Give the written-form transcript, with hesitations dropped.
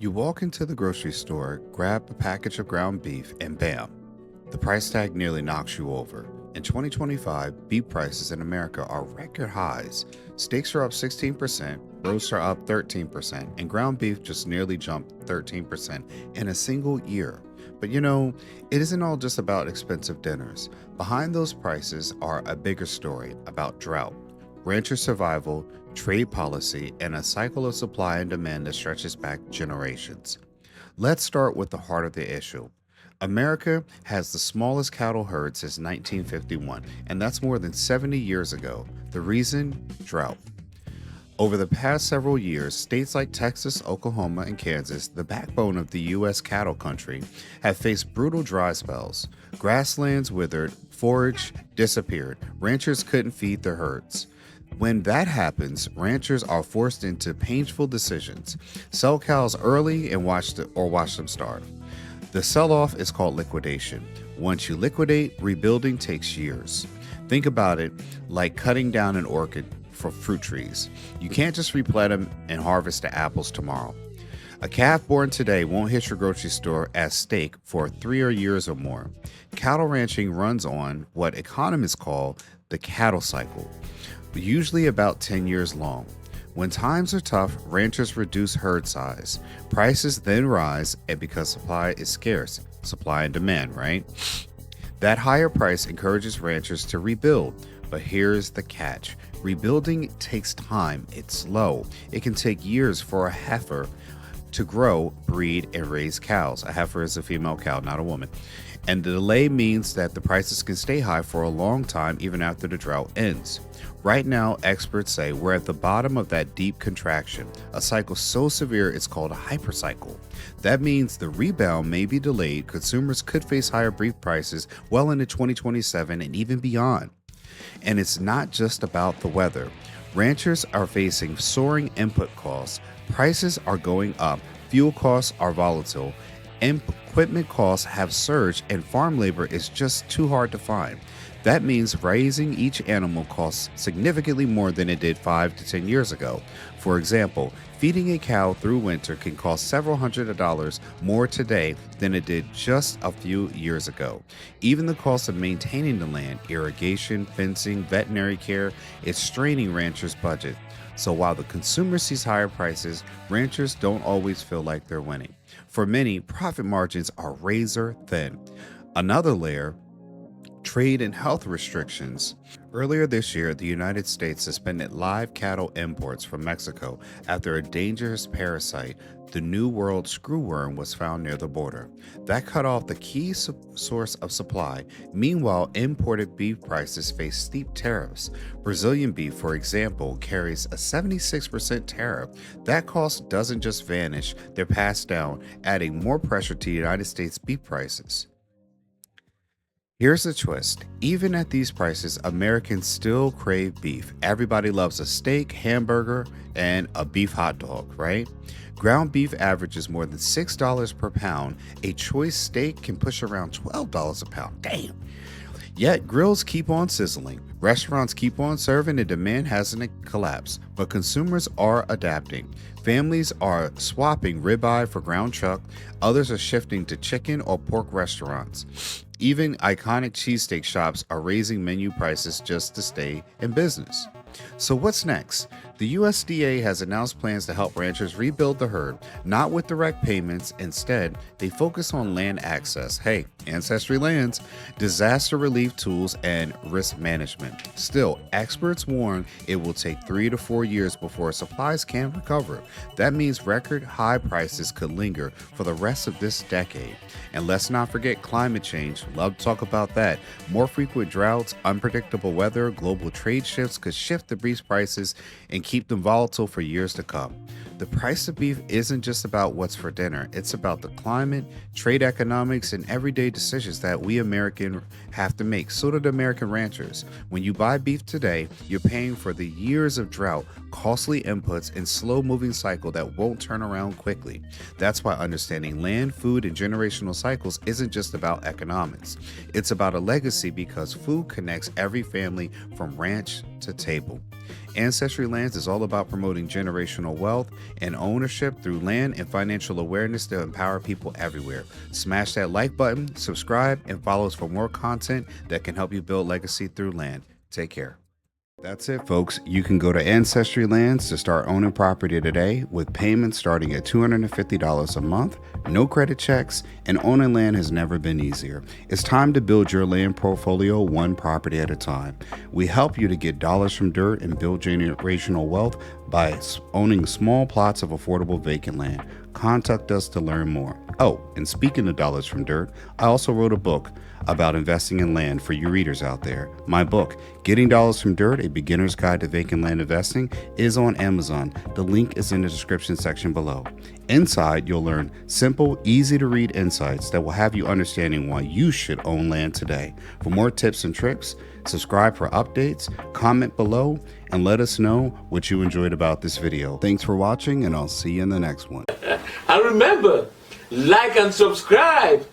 You walk into the grocery store, grab a package of ground beef, and bam, the price tag nearly knocks you over. In 2025, beef prices in America are record highs. Steaks are up 16%, roasts are up 13%, and ground beef just nearly jumped 13% in a single year. But it isn't all just about expensive dinners. Behind those prices are a bigger story about drought, rancher survival, trade policy, and a cycle of supply and demand that stretches back generations. Let's start with the heart of the issue. America has the smallest cattle herd since 1951, and that's more than 70 years ago. The reason? Drought. Over the past several years, states like Texas, Oklahoma, and Kansas, the backbone of the U.S. cattle country, have faced brutal dry spells. Grasslands withered, forage disappeared, ranchers couldn't feed their herds. When that happens, ranchers are forced into painful decisions: sell cows early and watch them starve. The sell-off is called liquidation. Once you liquidate, rebuilding takes years. Think about it like cutting down an orchard for fruit trees. You can't just replant them and harvest the apples tomorrow. A calf born today won't hit your grocery store as steak for 3 years or more. Cattle ranching runs on what economists call the cattle cycle, usually about 10 years long. When times are tough, ranchers reduce herd size. Prices then rise, and because supply is scarce, supply and demand, right? That higher price encourages ranchers to rebuild. But here's the catch. Rebuilding takes time. It's slow. It can take years for a heifer to grow, breed, and raise cows. A heifer is a female cow, not a woman. And the delay means that the prices can stay high for a long time even after the drought ends. Right now, experts say we're at the bottom of that deep contraction, a cycle so severe it's called a hypercycle. That means the rebound may be delayed. Consumers could face higher beef prices well into 2027 and even beyond. And it's not just about the weather. Ranchers are facing soaring input costs. Prices are going up, fuel costs are volatile, equipment costs have surged, and farm labor is just too hard to find. That means raising each animal costs significantly more than it did 5 to 10 years ago. For example, feeding a cow through winter can cost several $100s more today than it did just a few years ago. Even the cost of maintaining the land, irrigation, fencing, veterinary care, is straining ranchers' budget. So while the consumer sees higher prices, ranchers don't always feel like they're winning. For many, profit margins are razor thin. Another layer: trade and health restrictions. Earlier this year, the United States suspended live cattle imports from Mexico after a dangerous parasite, the New World screwworm, was found near the border. That cut off the key source of supply. Meanwhile, imported beef prices face steep tariffs. Brazilian beef, for example, carries a 76% tariff. That cost doesn't just vanish, they're passed down, adding more pressure to United States beef prices. Here's the twist. Even at these prices, Americans still crave beef. Everybody loves a steak, hamburger, and a beef hot dog, right? Ground beef averages more than $6 per pound. A choice steak can push around $12 a pound. Damn. Yet grills keep on sizzling, restaurants keep on serving, and demand hasn't collapsed. But consumers are adapting. Families are swapping ribeye for ground chuck. Others are shifting to chicken or pork restaurants. Even iconic cheesesteak shops are raising menu prices just to stay in business. So what's next? The USDA has announced plans to help ranchers rebuild the herd, not with direct payments. Instead, they focus on land access, ancestry lands, disaster relief tools, and risk management. Still, experts warn it will take 3 to 4 years before supplies can recover. That means record high prices could linger for the rest of this decade. And let's not forget climate change. Love to talk about that. More frequent droughts, unpredictable weather, global trade shifts could shift the beef prices and keep them volatile for years to come. The price of beef isn't just about what's for dinner. It's about the climate, trade economics, and everyday decisions that we Americans have to make. So do the American ranchers. When you buy beef today, you're paying for the years of drought, costly inputs, and slow-moving cycle that won't turn around quickly. That's why understanding land, food, and generational cycles isn't just about economics. It's about a legacy, because food connects every family from ranch to table. Ancestry Lands is all about promoting generational wealth and ownership through land and financial awareness to empower people everywhere. Smash that like button, subscribe, and follow us for more content that can help you build legacy through land. Take care. That's it, folks. You can go to Ancestry Lands to start owning property today with payments starting at $250 a month, no credit checks, and owning land has never been easier. It's time to build your land portfolio one property at a time. We help you to get dollars from dirt and build generational wealth by owning small plots of affordable vacant land. Contact us to learn more. Oh, and speaking of dollars from dirt, I also wrote a book about investing in land for you readers out there. My book, Getting Dollars from Dirt, A Beginner's Guide to Vacant Land Investing, is on Amazon. The link is in the description section below. Inside, you'll learn simple, easy to read insights that will have you understanding why you should own land today. For more tips and tricks, subscribe for updates, comment below, and let us know what you enjoyed about this video. Thanks for watching, and I'll see you in the next one. And remember, like and subscribe.